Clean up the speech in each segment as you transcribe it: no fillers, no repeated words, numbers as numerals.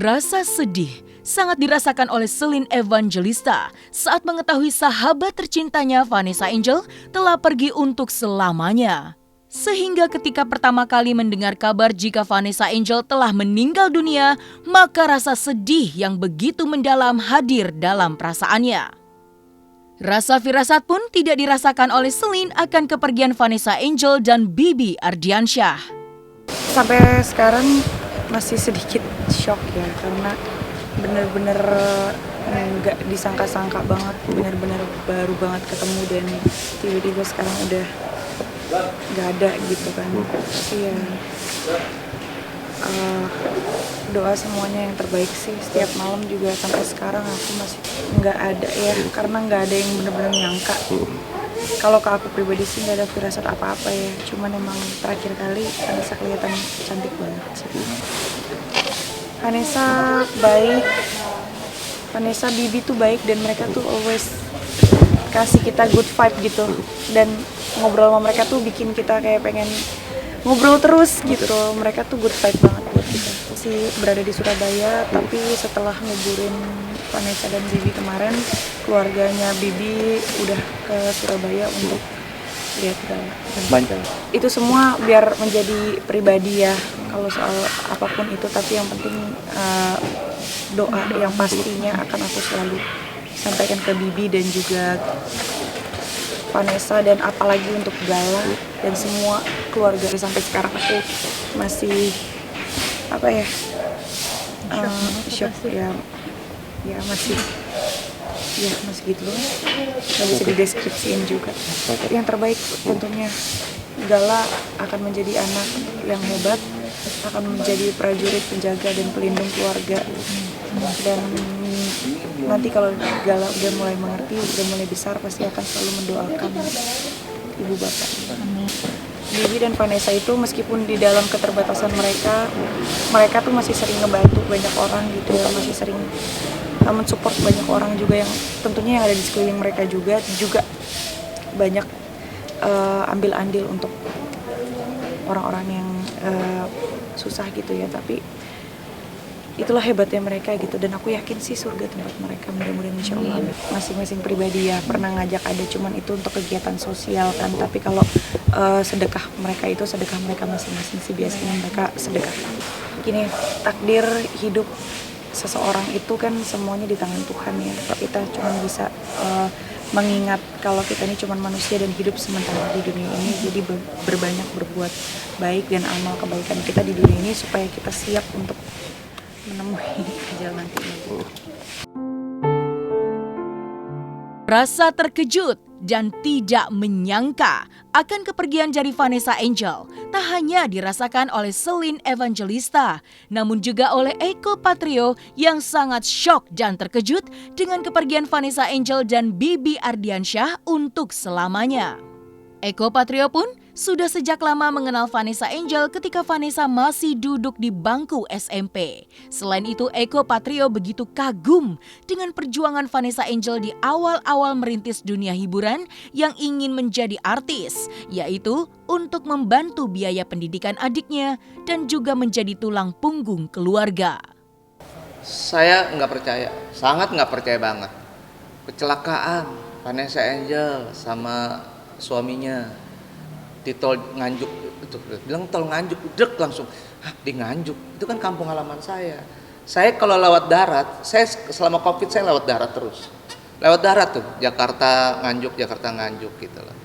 Rasa sedih sangat dirasakan oleh Celine Evangelista saat mengetahui sahabat tercintanya Vanessa Angel telah pergi untuk selamanya. Sehingga ketika pertama kali mendengar kabar jika Vanessa Angel telah meninggal dunia, maka rasa sedih yang begitu mendalam hadir dalam perasaannya. Rasa firasat pun tidak dirasakan oleh Celine akan kepergian Vanessa Angel dan Bibi Ardiansyah. Sampai sekarang masih sedikit shock ya, karena bener-bener nggak disangka-sangka banget, bener-bener baru banget ketemu dan tiba-tiba sekarang udah nggak ada gitu kan. Iya, doa semuanya yang terbaik sih. Setiap malam juga sampai sekarang aku masih nggak ada ya, karena nggak ada yang bener-bener nyangka. Kalau ke aku pribadi sih nggak ada firasat apa-apa ya, cuman emang terakhir kali Vanessa kelihatan cantik banget sih. Vanessa baik, Vanessa, Bibi tuh baik, dan mereka tuh always kasih kita good vibe gitu, dan ngobrol sama mereka tuh bikin kita kayak pengen ngobrol terus gitu. Mereka tuh good vibe banget buat kita. Masih berada di Surabaya, tapi setelah nguburin Vanessa dan Bibi kemarin, keluarganya Bibi udah ke Surabaya untuk lihat gala. Itu semua biar menjadi pribadi ya, kalau soal apapun itu, tapi yang penting doa yang pastinya akan aku selalu sampaikan ke Bibi dan juga Vanessa, dan apalagi untuk Gala dan semua keluarga. Sampai sekarang aku masih shock ya masih gitu loh, nggak bisa dideskripsiin juga. Yang terbaik tentunya Gala akan menjadi anak yang hebat, akan menjadi prajurit penjaga dan pelindung keluarga. Dan nanti kalau Gala udah mulai mengerti, udah mulai besar, pasti akan selalu mendoakan ibu bapak. Bibi dan Vanessa itu meskipun di dalam keterbatasan mereka tuh masih sering ngebantu banyak orang gitu ya, masih sering mensupport banyak orang juga, yang tentunya yang ada di sekeliling mereka juga banyak ambil andil untuk orang-orang yang susah gitu ya. Tapi itulah hebatnya mereka gitu, dan aku yakin sih surga tempat mereka, mudah-mudahan insya Allah. Masing-masing pribadi ya pernah ngajak ada, cuman itu untuk kegiatan sosial kan. Tapi kalau sedekah mereka masing-masing sih, biasanya mereka sedekah. Gini, takdir hidup seseorang itu kan semuanya di tangan Tuhan ya. Kita cuma bisa mengingat kalau kita ini cuma manusia dan hidup sementara di dunia ini. Jadi berbanyak berbuat baik dan amal kebaikan kita di dunia ini supaya kita siap untuk menemui ajal nantinya. Rasa terkejut dan tidak menyangka akan kepergian dari Vanessa Angel tak hanya dirasakan oleh Celine Evangelista, namun juga oleh Eko Patrio yang sangat shock dan terkejut dengan kepergian Vanessa Angel dan Bibi Ardiansyah untuk selamanya. Eko Patrio pun sudah sejak lama mengenal Vanessa Angel ketika Vanessa masih duduk di bangku SMP. Selain itu, Eko Patrio begitu kagum dengan perjuangan Vanessa Angel di awal-awal merintis dunia hiburan yang ingin menjadi artis, yaitu untuk membantu biaya pendidikan adiknya dan juga menjadi tulang punggung keluarga. Saya nggak percaya, sangat nggak percaya banget. Kecelakaan Vanessa Angel sama suaminya di tol Nganjuk, itu bilang tol Nganjuk, dek langsung, di Nganjuk, itu kan kampung halaman saya. Saya kalau lewat darat, saya selama COVID saya lewat darat terus, lewat darat tuh, Jakarta Nganjuk gitu lah.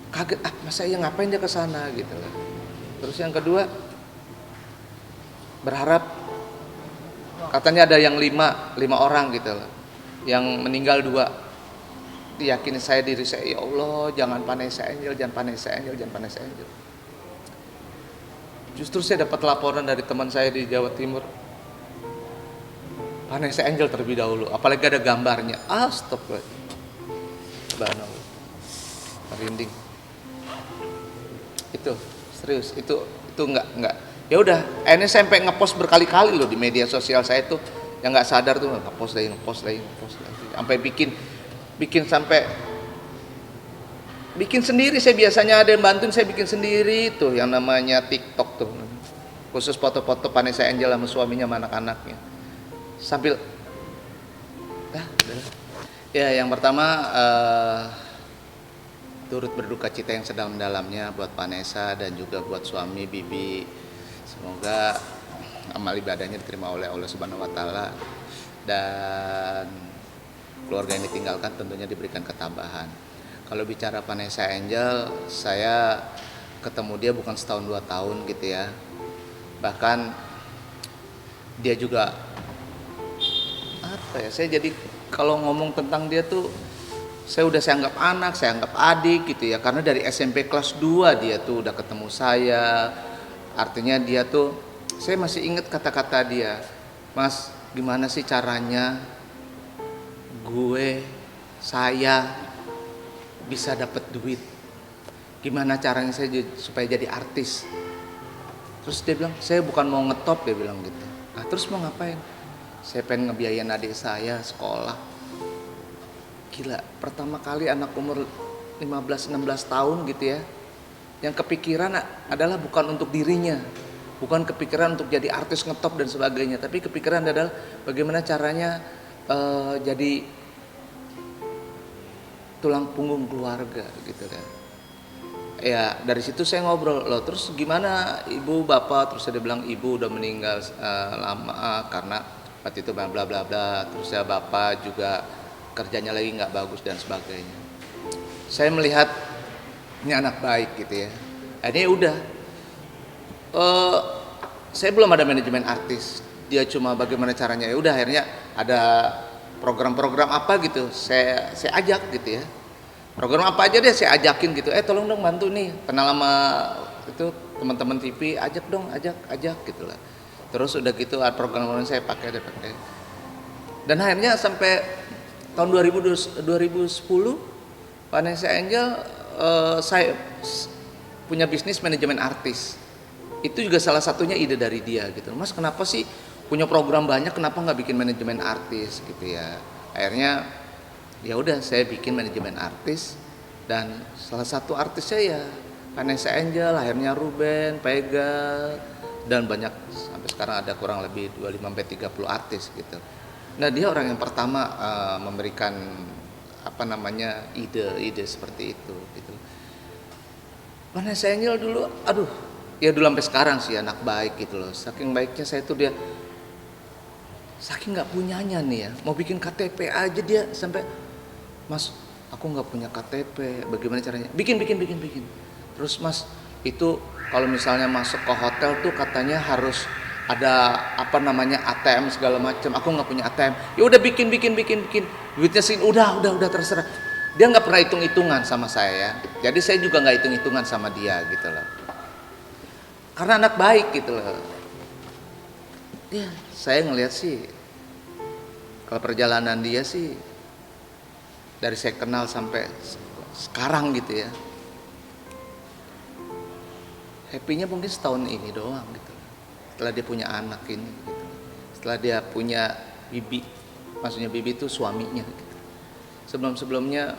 Kaget, masa iya ngapain dia ke sana gitu lah. Terus yang kedua, berharap, katanya ada yang lima orang gitu lah, yang meninggal 2. Yakin saya diri saya, ya Allah, jangan Vanessa Angel. Justru saya dapat laporan dari teman saya di Jawa Timur, Vanessa Angel terlebih dahulu, apalagi ada gambarnya. Astagfirullah, merinding. Itu serius, itu enggak. Ya udah, ini sampai ngepost berkali-kali loh di media sosial saya tuh, yang nggak sadar tuh ngepost lagi, sampai bikin sendiri. Saya biasanya ada yang bantuin, saya bikin sendiri tuh yang namanya TikTok tuh, khusus foto-foto Vanessa Angel sama suaminya sama anak-anaknya. sambil udahlah. Ya, yang pertama turut berduka cita yang sedalam-dalamnya buat Vanessa dan juga buat suami Bibi. Semoga amal ibadahnya diterima oleh Allah Subhanahu wa taala dan keluarga yang ditinggalkan tentunya diberikan ketabahan. Kalau bicara Vanessa Angel, saya ketemu dia bukan setahun 2 tahun gitu ya. Bahkan dia juga saya jadi kalau ngomong tentang dia tuh saya anggap anak, saya anggap adik gitu ya. Karena dari SMP kelas 2 dia tuh udah ketemu saya. Artinya dia tuh, saya masih ingat kata-kata dia, Mas, gimana sih caranya saya bisa dapat duit? Gimana caranya saya supaya jadi artis? Terus dia bilang, saya bukan mau ngetop, dia bilang gitu. Nah terus mau ngapain? Saya pengen ngebiayain adik saya sekolah. Gila, pertama kali anak umur 15-16 tahun gitu ya, yang kepikiran adalah bukan untuk dirinya, bukan kepikiran untuk jadi artis ngetop dan sebagainya, tapi kepikiran adalah bagaimana caranya jadi tulang punggung keluarga gitu kan. Ya dari situ saya ngobrol, loh terus gimana ibu bapak? Terus dia bilang ibu udah meninggal lama karena waktu itu bla bla bla bla. Terus ya bapak juga kerjanya lagi nggak bagus dan sebagainya. Saya melihat ini anak baik gitu ya. Ini udah saya belum ada manajemen artis, dia cuma bagaimana caranya. Ya udah akhirnya ada program-program apa gitu saya ajak gitu ya. Program apa aja deh saya ajakin gitu. Tolong dong bantu nih, kenal sama itu teman-teman TV, ajak gitu lah. Terus udah gitu program saya pakai. Dan akhirnya sampai tahun 2010 Vanessa Angel saya punya bisnis manajemen artis. Itu juga salah satunya ide dari dia gitu. Mas kenapa sih punya program banyak, kenapa nggak bikin manajemen artis gitu ya. Akhirnya ya udah saya bikin manajemen artis dan salah satu artisnya ya Vanessa Angel, akhirnya Ruben, Pega dan banyak sampai sekarang ada kurang lebih 25-30 artis gitu. Nah dia orang yang pertama memberikan ide saperti itu gitu. Vanessa Angel dulu ya dulu sampai sekarang sih anak baik gitu loh. Saking baiknya saya tuh dia saking nggak punyanya nih ya, mau bikin KTP aja dia sampai, Mas aku nggak punya KTP, bagaimana caranya? Bikin. Terus Mas itu kalau misalnya masuk ke hotel tuh katanya harus ada ATM segala macam. Aku nggak punya ATM. Ya udah bikin. Duitnya sih udah terserah. Dia nggak pernah hitung-hitungan sama saya. Jadi saya juga nggak hitung-hitungan sama dia gitu loh. Karena anak baik gitu loh. Ya, saya ngelihat sih kalau perjalanan dia sih dari saya kenal sampai sekarang gitu ya. Happy-nya mungkin setahun ini doang gitu. Setelah dia punya anak ini gitu. Setelah dia punya Bibi. Maksudnya Bibi itu suaminya gitu. Sebelum-sebelumnya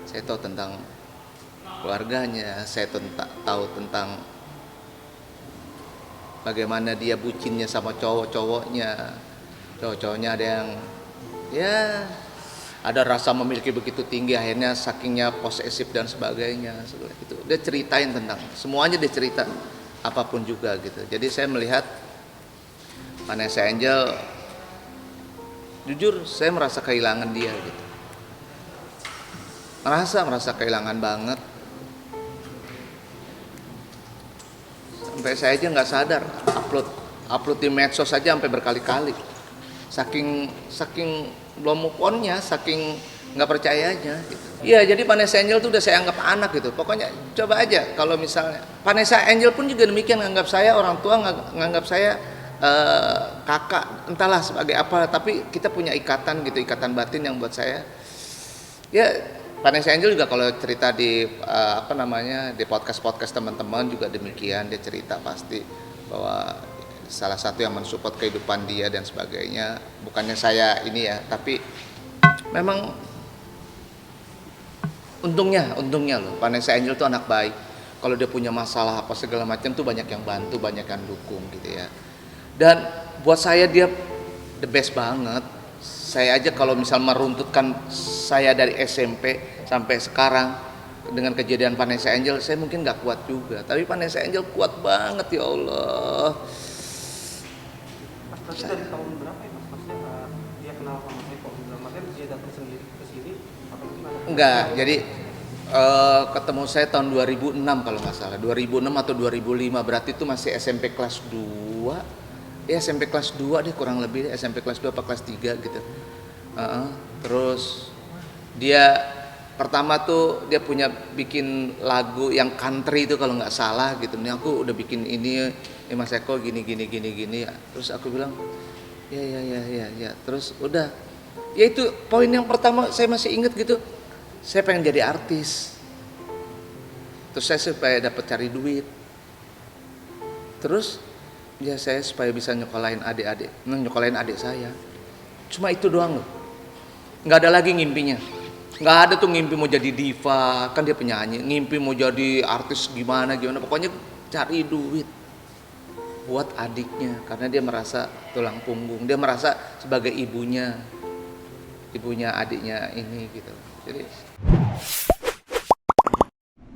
saya tahu tentang keluarganya, saya tahu tentang bagaimana dia bucinnya sama cowok-cowoknya ada yang ya ada rasa memiliki begitu tinggi, akhirnya sakingnya posesif dan sebagainya. Itu dia ceritain tentang semuanya, dia cerita apapun juga gitu. Jadi saya melihat Vanessa Angel, jujur saya merasa kehilangan dia gitu, merasa kehilangan banget. Sampai saya aja nggak sadar upload di medsos saja sampai berkali-kali, saking belum move on-nya, saking nggak percayanya gitu. Iya, jadi Vanessa Angel tuh udah saya anggap anak gitu. Pokoknya coba aja kalau misalnya Vanessa Angel pun juga demikian, nganggap saya orang tua, nganggap saya kakak, entahlah sebagai apa, tapi kita punya ikatan gitu, ikatan batin yang buat saya ya. Vanessa Angel juga kalau cerita di di podcast teman-teman juga demikian, dia cerita pasti bahwa salah satu yang mensupport kehidupan dia dan sebagainya. Bukannya saya ini ya, tapi memang untungnya loh Vanessa Angel tuh anak baik. Kalau dia punya masalah apa segala macam tuh banyak yang bantu, banyak yang dukung gitu ya. Dan buat saya dia the best banget. Saya aja kalau misal meruntutkan saya dari SMP sampai sekarang dengan kejadian Vanessa Angel, saya mungkin nggak kuat juga. Tapi Vanessa Angel kuat banget, ya Allah. Mas dari tahun berapa ya mas? Maksudnya dia kenal sama Eko? Maksudnya dia datang sendiri ke sini atau gimana? Enggak, jadi ketemu saya tahun 2006 kalau nggak salah. 2006 atau 2005, berarti itu masih SMP kelas 2. Ya SMP kelas 2 deh kurang lebih, SMP kelas 2 apa kelas 3 gitu. Terus dia pertama tuh dia punya bikin lagu yang country itu kalau nggak salah gitu. Nih aku udah bikin ini Mas Eko gini. Terus aku bilang ya. Terus udah. Ya itu poin yang pertama saya masih inget gitu. Saya pengen jadi artis. Terus saya supaya dapat cari duit. Terus ya saya supaya bisa nyekolahin adik saya. Cuma itu doang loh. Nggak ada lagi ngimpinya. Nggak ada tuh ngimpi mau jadi diva, kan dia penyanyi. Ngimpi mau jadi artis gimana. Pokoknya cari duit buat adiknya. Karena dia merasa tulang punggung. Dia merasa sebagai ibunya adiknya ini gitu. Jadi